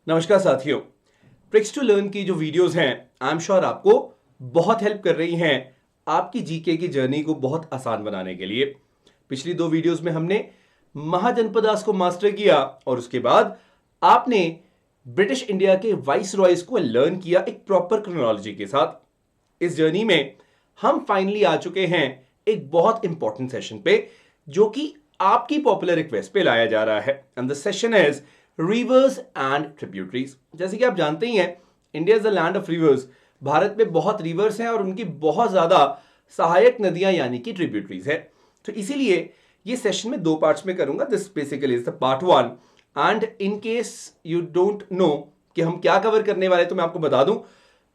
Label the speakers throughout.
Speaker 1: नमस्कार साथियों, tricks to learn की जो वीडियोस हैं आई एम श्योर आपको बहुत हेल्प कर रही हैं आपकी जीके की जर्नी को बहुत आसान बनाने के लिए। पिछली दो वीडियोस में हमने महाजनपदास को मास्टर किया और उसके बाद आपने ब्रिटिश इंडिया के वाइस रॉयज को लर्न किया एक प्रॉपर क्रोनोलॉजी के साथ। इस जर्नी में हम फाइनली आ चुके हैं एक बहुत इंपॉर्टेंट सेशन पे जो कि आपकी पॉपुलर रिक्वेस्ट पे लाया जा रहा है and the session is reverse and tributaries. जैसे कि आप जानते ही हैं, India is the land of reverse. Bharat में बहुत रिवर्स हैं और उनकी बहुत ज्यादा सहायक नदियां यानी कि ट्रिब्यूटरीज है। तो इसीलिए ये सेशन में दो पार्ट्स में करूंगा। This basically is the part one and in case you don't know कि हम क्या कवर करने वाले तो मैं आपको बता दूं,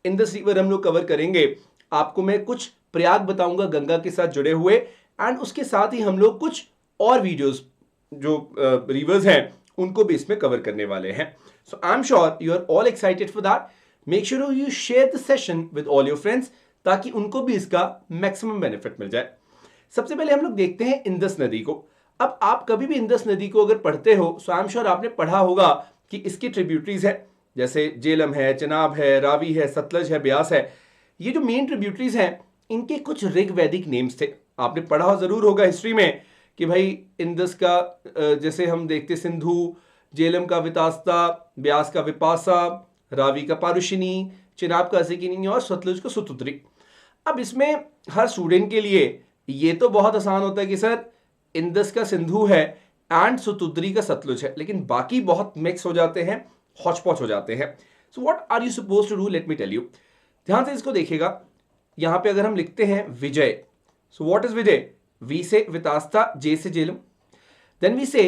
Speaker 1: इंडस रिवर हम लोग कवर करेंगे। आपको मैं कुछ प्रयाग बताऊंगा गंगा के साथ जुड़े हुए एंड उसके साथ ही हम लोग कुछ और वीडियोस जो रिवर्स हैं उनको भी इसमें कवर करने वाले हैं। So I am sure you are all excited for that. Make sure you share the session with all your friends ताकि उनको भी इसका मैक्सिमम बेनिफिट मिल जाए। सबसे पहले हम लोग देखते हैं इंडस नदी को। अब आप कभी भी इंडस नदी को अगर पढ़ते हो सो आई एम श्योर आपने पढ़ा होगा कि इसकी ट्रिब्यूटरीज है, जैसे जेलम है, चिनाब है, रावी है, सतलज है, ब्यास है। ये जो मेन ट्रिब्यूटरीज हैं इनके कुछ ऋग वैदिक नेम्स थे। आपने पढ़ा जरूर होगा हिस्ट्री में कि भाई इंडस का जैसे हम देखते सिंधु, जेलम का वितास्ता, ब्यास का विपासा, रावी का पारुशिनी, चिनाब का असिकिनी और सतलुज का सुतुत्री। अब इसमें हर स्टूडेंट के लिए ये तो बहुत आसान होता है कि सर इंडस का सिंधु है एंड सुतुत्री का सतलुज है, लेकिन बाकी बहुत मिक्स हो जाते हैं, हौच पौच हो जाते हैं। So what are you suppose to do, let me tell you. ध्यान से इसको देखिएगा। यहां पे अगर हम लिखते हैं Vijay, so what is Vijay? V से वितास्ता, जे से जेलम, देन वी से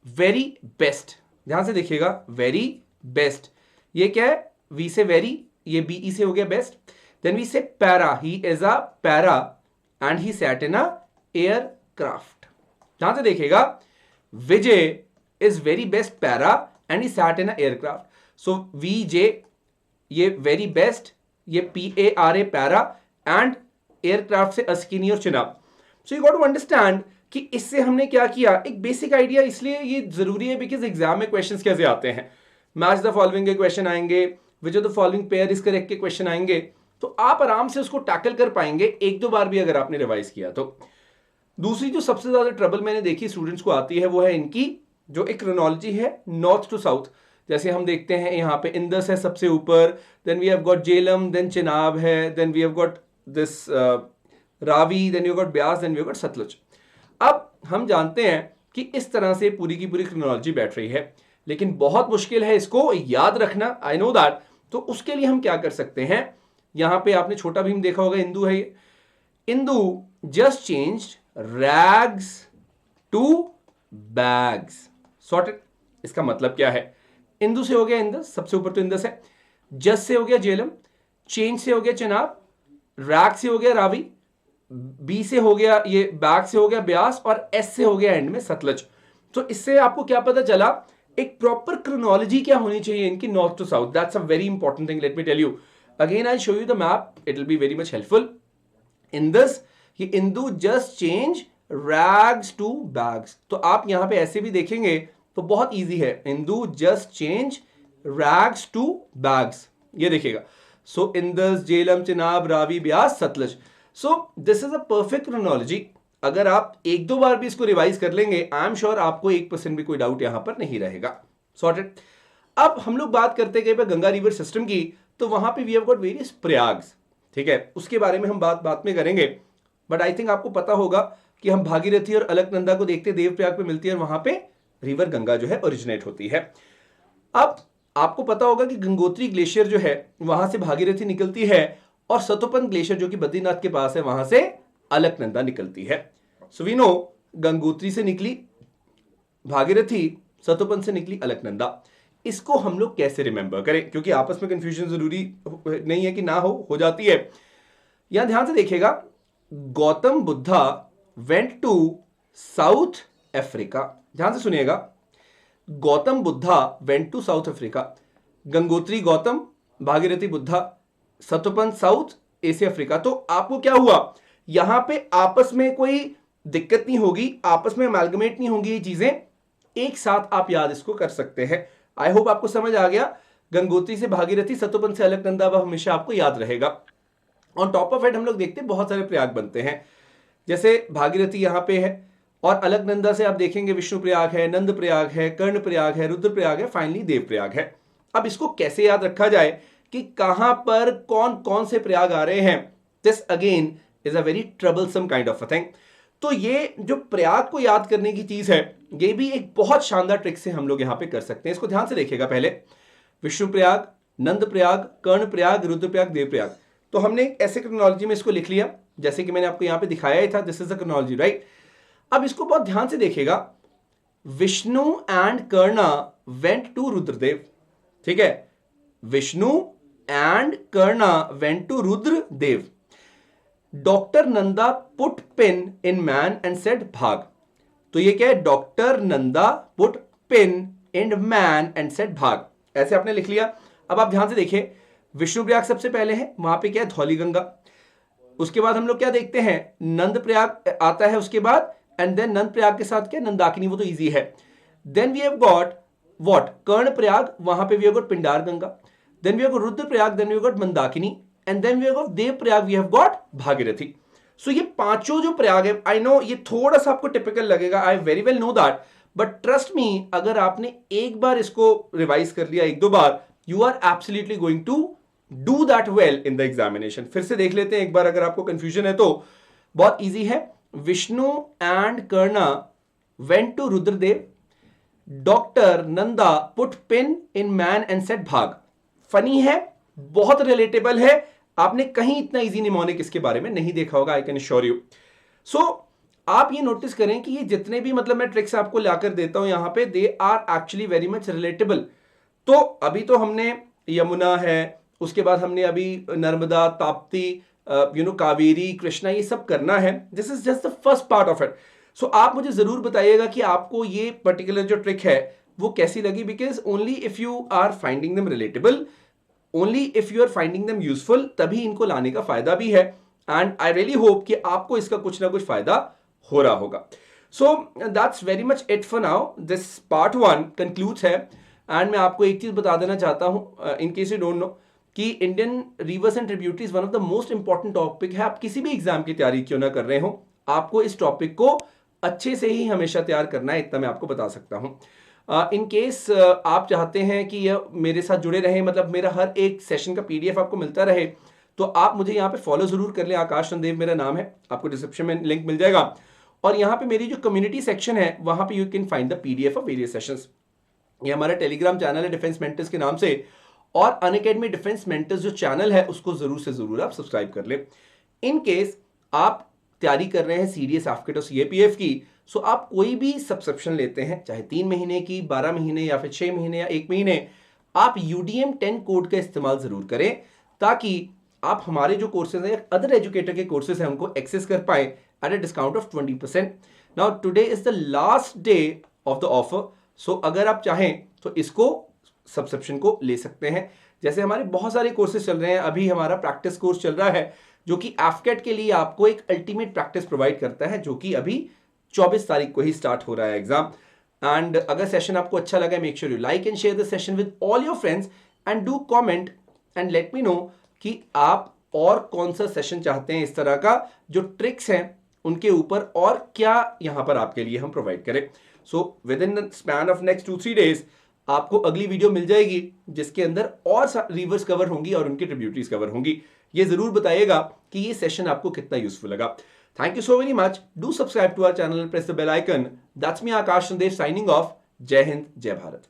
Speaker 1: वेरी बेस्ट। ध्यान से देखिएगा, वेरी बेस्ट ये क्या है? वी से वेरी, ये बीई से हो गया बेस्ट। देन वी से para, he is a para and he sat in a aircraft. ध्यान से देखिएगा, Vijay is very best para and he sat in a aircraft. So V J, ये वेरी बेस्ट, ये PARA पैरा एंड एयरक्राफ्ट से अस्किनी और Chenab. So you got to understand कि इससे हमने क्या किया, एक बेसिक आइडिया। इसलिए ये जरूरी है बिकॉज एग्जाम में क्वेश्चंस कैसे आते हैं, मैच द फॉलोइंग के क्वेश्चन आएंगे, which of the following pair is correct के क्वेश्चन आएंगे, तो आप आराम से उसको टैकल कर पाएंगे एक दो बार भी अगर आपने रिवाइज किया तो। दूसरी जो सबसे ज्यादा ट्रबल मैंने देखी स्टूडेंट्स को आती है वो है इनकी जो एक क्रोनोलॉजी है नॉर्थ टू साउथ। जैसे हम देखते हैं यहाँ पे इंडस है सबसे ऊपर, then we have got Jhelum, then Chenab है, then we have got this Ravi, then you got Beas, then we got Sutlej. अब हम जानते हैं कि इस तरह से पूरी की पूरी क्रोनोलॉजी बैठ रही है, लेकिन बहुत मुश्किल है इसको याद रखना, आई नो दैट। तो उसके लिए हम क्या कर सकते हैं, यहां पे आपने छोटा भीम देखा होगा, इंदु है ये। Indu just changed rags to bags, sorted. इसका मतलब क्या है? इंदु से हो गया इंदस, सबसे ऊपर तो इंदस है, जस से हो गया जेलम, चेंज से हो गया चिनाब, रैग से हो गया रावी, बी से हो गया ये बैग से हो गया ब्यास और एस से हो गया एंड में सतलज। तो इससे आपको क्या पता चला, एक प्रॉपर क्रोनोलॉजी क्या होनी चाहिए इनकी north to south. That's a very important thing, let me tell you again, I show you the map, it will be very much helpful in this. ये Indu just change rags to bags, तो आप यहां पे ऐसे भी देखेंगे तो बहुत इजी है, Indu just change rags to bags, ये देखिएगा। So Indus, Jhelum, Chenab, Ravi, Beas, Sutlej. So this is a perfect chronology. अगर आप एक दो बार भी इसको रिवाइज कर लेंगे, आई एम श्योर आपको 1% भी कोई डाउट यहां पर नहीं रहेगा, सॉर्टेड। अब हम लोग बात करते हैं गंगा रिवर सिस्टम की, तो वहां पे वी हैव गॉट वेरियस प्रयाग्स, ठीक है, उसके बारे में हम बात में करेंगे। बट आई थिंक आपको पता होगा कि हम भागीरथी और अलकनंदा को देखते देव प्रयाग पे मिलती है और वहां पे रिवर गंगा जो है ओरिजिनेट होती है। अब आपको पता होगा कि गंगोत्री ग्लेशियर जो है वहां से भागीरथी निकलती है और सतोपन ग्लेशियर जो कि बद्रीनाथ के पास है वहां से अलकनंदा निकलती है। सो वी नो गंगोत्री से निकली भागीरथी, सतोपन से निकली अलकनंदा। इसको हम लोग कैसे रिमेंबर करें, क्योंकि आपस में कंफ्यूजन जरूरी नहीं है कि ना हो जाती है। यहां ध्यान से देखिएगा, Gautam Buddha went to South Africa. ध्यान से सुनिएगा, Gautam Buddha went to South अफ्रीका। Gangotri Gautam, Bhagirathi Buddha, Satopan South Asia Africa. तो आपको क्या हुआ, यहां पे आपस में कोई दिक्कत नहीं होगी, आपस में अमेलगमेट नहीं होंगी ये चीजें, एक साथ आप याद इसको कर सकते हैं। आई होप आपको समझ आ गया। गंगोत्री से भागीरथी, सतोपन से अलकनंदा, वह हमेशा आपको याद रहेगा। ऑन टॉप ऑफ इट हम लोग देखते हैं बहुत सारे प्रयाग बनते हैं, जैसे भागीरथी यहां पे है और अलकनंदा से आप देखेंगे विष्णु प्रयाग है, नंद प्रयाग है, कर्ण प्रयाग है, रुद्र प्रयाग है, फाइनली देव प्रयाग है। अब इसको कैसे याद रखा जाए कि कहां पर कौन कौन से प्रयाग आ रहे हैं, this again is a very troublesome kind of a thing. तो ये जो प्रयाग को याद करने की चीज है, ये भी एक बहुत शानदार ट्रिक से हम लोग यहां पे कर सकते हैं। इसको ध्यान से देखिएगा, पहले विष्णु प्रयाग, नंद प्रयाग, कर्ण प्रयाग, रुद्र प्रयाग, देव प्रयाग। तो हमने ऐसे क्रोनोलॉजी में इसको लिख लिया जैसे कि मैंने आपको यहां पे दिखाया ही था, this is the chronology, right. अब इसको बहुत ध्यान से देखिएगा, Vishnu and Karna went to Rudradev, ठीक है, Vishnu and Karna went to Rudradev. Doctor Nanda put pin in man and said भाग। तो ये क्या है, doctor Nanda put pin in man and said भाग, ऐसे आपने लिख लिया। अब आप ध्यान से देखिए, विष्णु प्रयाग सबसे पहले है, वहां पे क्या है, धौली गंगा। उसके बाद हम लोग क्या देखते हैं, नंद प्रयाग आता है उसके बाद, एंड देन नंद प्रयाग के साथ क्या, नंदाकिनी, वो तो इजी है। Then we have got what, Karnaprayag, वहां पे we have got Pindar Ganga. Then we have got Rudraprayag, then we have got Mandakini, and then we have got Devprayag, we have got Bhagirathi. So ये पांचों जो प्रयाग है, आई नो ये थोड़ा सा आपको टिपिकल लगेगा, I very well know that, but trust me, अगर आपने एक बार इसको रिवाइज कर लिया, एक दो बार, you are absolutely going to do that well in the examination. फिर से देख लेते हैं एक बार, अगर आपको कंफ्यूजन है तो बहुत इजी है। Vishnu and Karna went to Rudradev, doctor Nanda put pin in man and said भाग। फनी है, बहुत रिलेटेबल है, आपने कहीं इतना इजी निमोनिक इसके बारे में नहीं देखा होगा, आई कैन एश्योर यू। सो आप ये नोटिस करें कि ये जितने भी मतलब मैं ट्रिक्स आपको लाकर देता हूं यहां पे, they are actually very much relatable. तो अभी तो हमने यमुना है, उसके बाद हमने अभी नर्मदा, ताप्ती, कावेरी, कृष्णा, ये सब करना है। This is just the first part of it. So आप मुझे जरूर बताइएगा कि आपको ये पर्टिकुलर जो ट्रिक है वो कैसी लगी, because only if you are finding them relatable, only if you are finding them useful, तभी इनको लाने का फायदा भी है। एंड आई रियली होप कि आपको इसका कुछ ना कुछ फायदा हो रहा होगा। So that's very much it for now, this part 1 concludes है। एंड मैं आपको एक चीज बता देना चाहता हूं, in case you don't know, कि Indian rivers and tributaries one of the most important topic है। आप किसी भी एग्जाम की तैयारी क्यों ना कर रहे हो, आपको इस टॉपिक को अच्छे से ही हमेशा तैयार करना है, इतना मैं आपको बता सकता हूं। इन केस आप चाहते हैं कि यह मेरे साथ जुड़े रहे, मतलब मेरा हर एक सेशन का पीडीएफ आपको मिलता रहे, तो आप मुझे यहाँ पे फॉलो जरूर कर लें। आकाश चंदेव मेरा नाम है, आपको डिस्क्रिप्शन में लिंक मिल जाएगा। और यहाँ पे मेरी जो कम्युनिटी सेक्शन है, वहां पे you can find the PDF of various sessions. ये हमारा टेलीग्राम चैनल है डिफेंस मेंटर्स के नाम से, और अनअकैडमी डिफेंस मेंटर्स जो चैनल है उसको जरूर से जरूर आप सब्सक्राइब कर लें। इन केस आप तैयारी कर रहे हैं सीडीएस, एफकेट और सीएपीएफ की, सो आप कोई भी सब्सक्रिप्शन लेते हैं, चाहे 3 महीने की, 12 महीने या फिर 6 महीने या 1 महीने, आप UDM 10 कोड का इस्तेमाल जरूर करें, ताकि आप हमारे जो कोर्सेज हैं, अदर एजुकेटर के कोर्सेज हैं, उनको एक्सेस कर पाए at a discount of 20%। Now today is the last day of the offer, so अगर आप चाहें तो इसको सब्सक्रिप्शन को ले सकते हैं। जैसे हमारे बहुत सारे कोर्सेज चल रहे हैं, अभी हमारा प्रैक्टिस कोर्स चल रहा है जो कि एफकेट के लिए आपको एक अल्टीमेट प्रैक्टिस प्रोवाइड करता है, जो कि अभी 24 तारीख को ही स्टार्ट हो रहा है एग्जाम। एंड अगर सेशन आपको अच्छा लगा, make sure you like and share the session with all your friends and do comment and let me know कि आप और कौन सा सेशन चाहते हैं इस तरह का, जो ट्रिक्स हैं उनके ऊपर, और क्या यहां पर आपके लिए हम प्रोवाइड करें। So with in the span of next 2-3 days आपको अगली वीडियो मिल जाएगी, जिसके अंदर और रिवर्स कवर होंगी और उनकी ट्रिब्यूटरीज कवर होंगी। ये जरूर बताइएगा कि ये सेशन आपको कितना यूजफुल लगा। Thank you so very much. Do subscribe to our channel and press the bell icon. That's me, Akash Sandesh, signing off. Jai Hind, Jai Bharat.